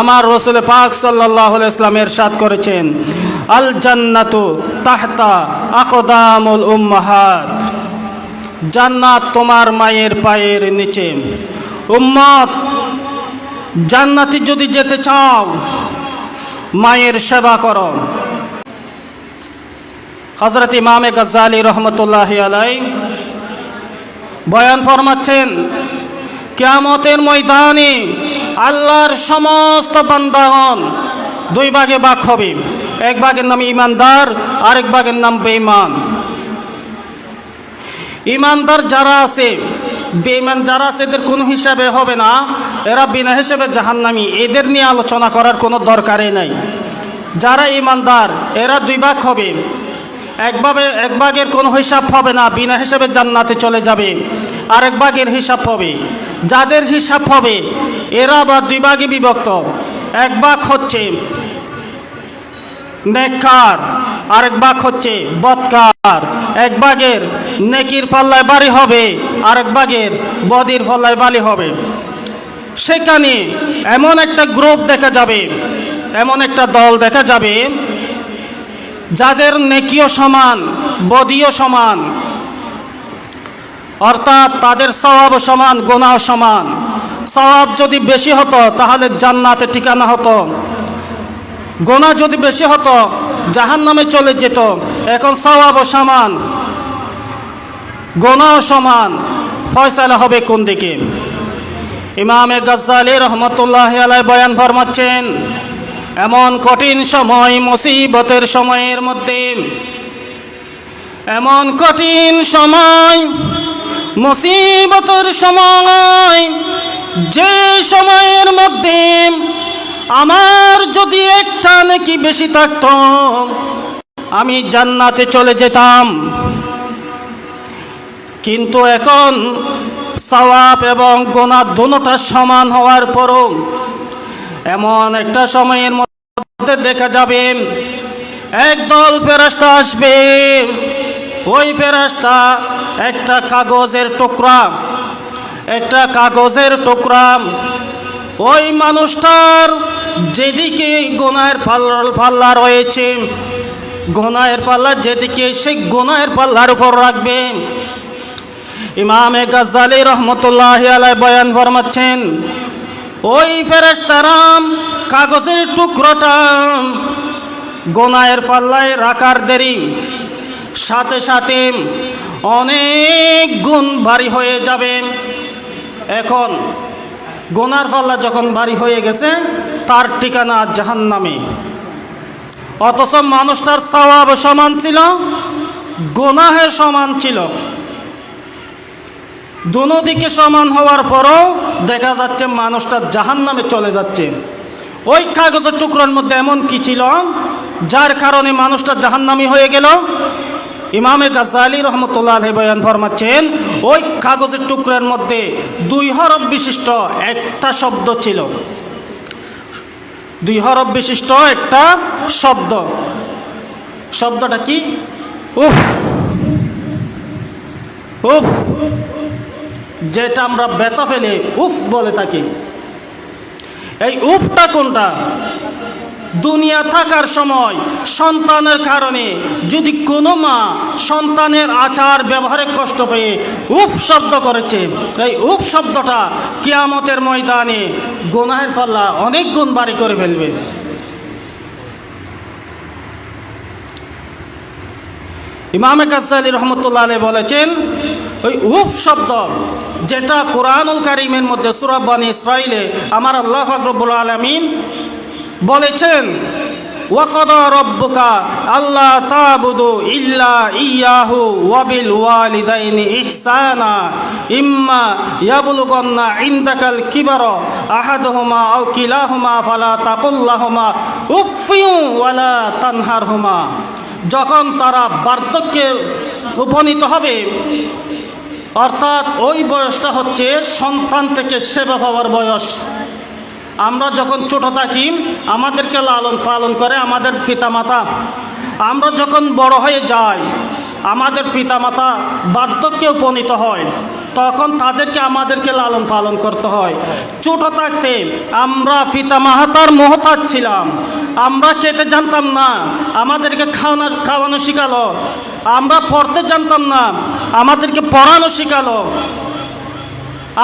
আমার রাসূল পাক সাল্লাল্লাহু আলাইহি ওয়াসাল্লাম ইরশাদ করেছেন, আল জান্নাতু তাহতা আকদামুল উম্মাহাত, জান্নাত তোমার মায়ের পায়ের নিচে। উম্মত, জান্নাতে যদি যেতে চাও মায়ের সেবা করো। হযরত ইমামে গাজ্জালী রহমতুল্লাহি আলাইহি বয়ান ফরমাচ্ছেন, কিয়ামতের ময়দানে আল্লাহর সমস্ত বান্দাগণ দুই ভাগে ভাগ হবে। এক ভাগের নাম ঈমানদার, আরেক ভাগের নাম বেঈমান। ঈমানদার যারা আছে, বেঈমান যারা আছে, এদের কোনো হিসাবে হবে না, এরা বিনা হিসাবে জাহান্নামী। এদের নিয়ে আলোচনা করার কোনো দরকারই নাই। যারা ঈমানদার এরা দুই ভাগ হবে। এক ভাগের কোনো হিসাব হবে না, বিনা হিসাবে জান্নাতে চলে যাবে। আরেক ভাগের হিসাব হবে। যাদের হিসাব হবে এরা আবার দুই ভাগে বিভক্ত। এক ভাগ হচ্ছে নেককার, আরেক ভাগ হচ্ছে বদকার। এক ভাগের নেকির পাল্লায় বাড়ি হবে, আরেক ভাগের বদির পাল্লায় বালি হবে। সেখানে এমন একটা গ্রুপ দেখা যাবে, এমন একটা দল দেখা যাবে যাদের নেকিও সমান, বদিও সমান, অর্থাৎ তাদের সওয়াবও সমান, গুনাহও সমান। সওয়াব যদি বেশি হতো তাহলে জান্নাতে ঠিকানা হতো, গুনাহ যদি বেশি হতো জাহান্নামে চলে যেত। এখন সওয়াবও সমান, গুনাহও সমান, ফয়সালা হবে কোন দিকে? ইমামে গাজ্জালী রহমতুল্লাহি আলাইহি বয়ান ফরমাচ্ছেন, এমন কঠিন সময়, মুসিবতের সময়ের মধ্যে, এমন কঠিন সময়, মুসিবতের সময়, যে সময়ের মধ্যে আমার যদি একটা নেকি বেশি থাকতো আমি জান্নাতে চলে যেতাম। কিন্তু এখন সওয়াব এবং গুনাহ দুটোটা সমান হওয়ার পরও এমন একটা সময়ের মধ্যে দেখা যাবে একদল ফেরেশতা আসবে। ওই ফেরেশতা একটা কাগজের টুকরা ওই মানুষটার যেদিকে গুনাহের পাল্লা রয়েছে, গুনাহের পাল্লা যেদিকে, সেই গুনাহের পাল্লার উপর রাখবে। ইমামে গাজ্জালী রহমতুল্লাহি আলাইহি বয়ান ফরমাচ্ছেন, ওই ফেরেশতারা কাগজের টুকরোটা গুনাহের পাল্লায় রাখার দেরি সাথে সাথে অনেক গুণ ভারী হয়ে যাবে। এখন গুনার পাল্লা যখন ভারী হয়ে গেছে তার ঠিকানা জাহান্নামে। অথচ মানুষটার সওয়াব সমান ছিল, গুনাহের সমান ছিল। দুনো দিকে সমান হওয়ার পরও দেখা যাচ্ছে মানুষটা জাহান্নামে চলে যাচ্ছে। ওই কাগজের টুকরোর মধ্যে এমন কি ছিল যার কারণে মানুষটা জাহান্নামী হয়ে গেল? ইমামে গাজ্জালী রহমতুল্লাহ আলাইহি বয়ান ফরমাচ্ছেন, ওই কাগজের টুকরার মধ্যে 2 হরফ বিশিষ্ট একটা শব্দ ছিল। 2 হরফ বিশিষ্ট একটা শব্দ। শব্দটা কি? উফ। উফ, যেটা আমরা ব্যথা ফেলে উফ বলে থাকি। এই উফটা কোনটা? দুনিয়া থাকার সময় সন্তানের কারণে যদি কোনো মা সন্তানের আচার ব্যবহারে কষ্ট পেয়ে উফ শব্দ করেছে, এই উফ শব্দটা কিয়ামতের ময়দানে গুনাহের পাল্লা অনেক গুণ ভারী করে ফেলবে। ইমামে গাজ্জালী রহমতুল্লাহ আলাইহি বলেছেন, ওই উফ শব্দ যেটা কোরআনুল কারীমের মধ্যে সূরা বনী ইসরাঈলে আমার আল্লাহ পাক রব্বুল আলামিন বলেছেন, ওয়াকাদা রাব্বুকা আল্লা তা'বুদু ইল্লা ইয়াহু ওয়া বিল ওয়ালিদাইনি ইহসানা ইম্মা ইয়াবলুগান্না ইনদাকাল কিবারা আহাদুহুমা আও কিলাহুমা ফালা তাকুল লাহুমা উফফিন ওয়ালা তানহারহুমা। যখন তারা বার্ধক্যে উপনীত হবে, অর্থাৎ ওই বয়সটা হচ্ছে সন্তান থেকে সেবা পাওয়ার বয়স। আমরা যখন ছোট থাকি আমাদেরকে লালন পালন করে আমাদের পিতামাতা। আমরা যখন বড় হয়ে যাই আমাদের পিতামাতা বার্ধক্যে উপনীত হয়। তখন তাদেরকে আমাদেরকে লালন পালন করতে হয়। ছোট থাকতে আমরা পিতা মাতার মোহতাজ ছিলাম, আমরা খেতে জানতাম না, আমাদেরকে খাওয়ানো শিখালো। আমরা পড়তে জানতাম না, আমাদেরকে পড়ানো শিখালো।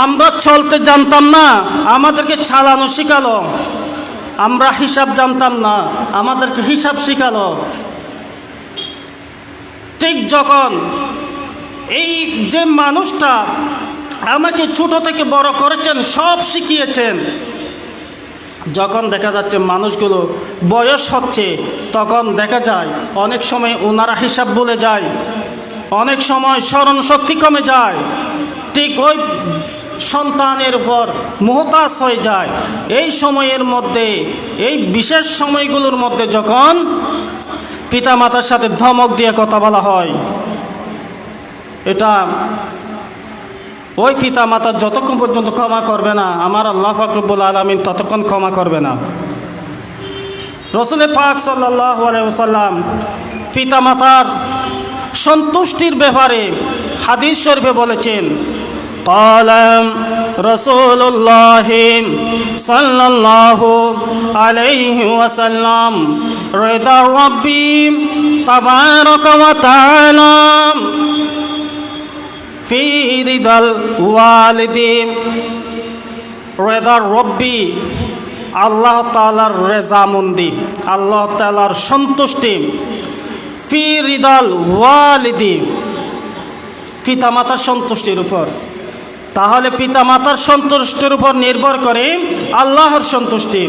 আমরা চলতে জানতাম না, আমাদেরকে চালানো শিখালো। আমরা হিসাব জানতাম না, আমাদেরকে হিসাব শিখালো। ঠিক যখন এই যে মানুষটা আমাকে ছোট থেকে বড় করেছেন, সব শিখিয়েছেন, যখন দেখা যাচ্ছে মানুষগুলো বয়স হচ্ছে, তখন দেখা যায় অনেক সময় ওনারা হিসাব ভুলে যায়, অনেক সময় স্মরণ শক্তি কমে যায়। ঠিক ওই সন্তানের উপর মোহতাজ হয়ে যায়। এই সময়ের মধ্যে, এই বিশেষ সময়গুলোর মধ্যে যখন পিতামাতার সাথে ধমক দিয়ে কথা বলা হয়, এটা ওই পিতামাতা যতক্ষণ পর্যন্ত ক্ষমা করবে না, আমার আল্লাহ পাক রব্বুল আলামিন ততক্ষণ ক্ষমা করবে না। রাসূল পাক সাল্লাল্লাহু আলাইহি ওয়াসাল্লাম পিতামাতার সন্তুষ্টির ব্যাপারে হাদিস শরীফে বলেছেন, قال رسول الله صلى الله عليه وسلم رضا ربي تبارك وتعالى في رضا الوالدين। رضا ربي আল্লাহ তাআলার রেজামন্দি, আল্লাহ তাআলার সন্তুষ্টি। ফি রিদাল ওয়ালিদি, পিতামাতার সন্তুষ্টির উপর। তাহলে পিতামাতার সন্তুষ্টির উপর নির্ভর করে আল্লাহর সন্তুষ্টি।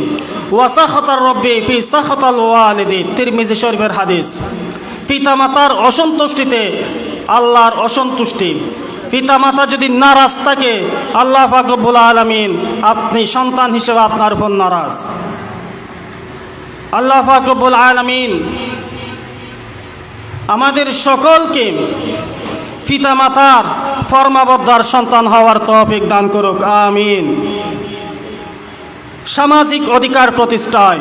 ওয়াসাখাতার রব্বি ফি সাখাতাল ওয়ালিদি, তিরমিজি শরীফের হাদিস। পিতামাতার অসন্তুষ্টিতে আল্লাহর অসন্তুষ্টি। পিতামাতা যদি নারাজ থাকে, আল্লাহ পাক রব্বুল আলামিন আপনি সন্তান হিসেবে আপনার উপর নারাজ। আল্লাহ পাক রব্বুল আলামিন আমাদের সকলকে পিতামাতার ফরমাবর্দার সন্তান হওয়ার তৌফিক দান করুক, আমিন। সামাজিক অধিকার প্রতিষ্ঠায়